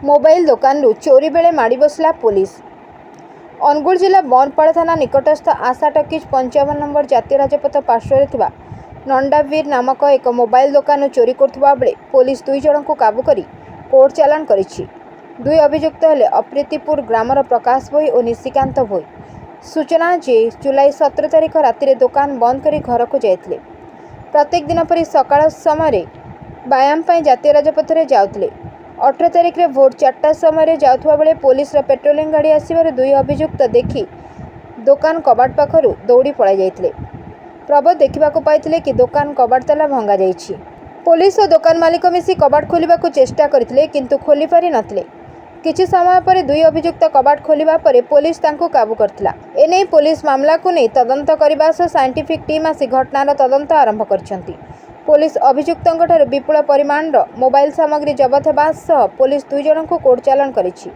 Mobile दुकान चोरी बेले माड़ी बसला पुलिस। अनुगुल जिला बनपाड़ थाना निकटस्थ आशा टकीज 55 नंबर जातीय राजपथ पार्श्वर नंडावीर नामक एक मोबाइल दुकान चोरी करथुबा बेले पुलिस 2 जन को काबू करी कोर्ट चालान करिछि। 2 अभियुक्त हेले अप्रीतिपुर ग्रामर प्रकाश भोई और निशिकांत भोई। सूचना जे जुलाई 17 तारिख राति दुकान बंद करी घर को जाइथिले। प्रत्येक दिन परि सकाळ समय व्यायाम पर जातीय राजपथ रे जाउथिले। 18 तारिख रे भोर 4टा समय जाउथुबा बेले पुलिस रा पेट्रोलिंग गाड़ी आसिबार 2 अभियुक्त देखि दुकान कबाट पाखरु दौड़ी पळाई जाइथिले। प्रबोध देखिबाकू पाइथिले कि दुकान कबाट ताला भंगा जाइछि। पुलिस और दुकान मालिक मिसी कबाट खोलिबाकू चेष्टा करथिले किंतु खोली पारि नथिले। किछि समय पर 2 अभियुक्त कबाट खोलिबा परे पुलिस तांको काबू करथिला। एनै पुलिस मामला को नै तदंत करिबा सह साइंटिफिक टीम आसी घटनार तदंत आरंभ करछंती। पुलिस अभियुक्तों विपुल परिमाण मोबाइल सामग्री जबत हेबा सह पुलिस 2 जन को कोर्ट चालान करिछि।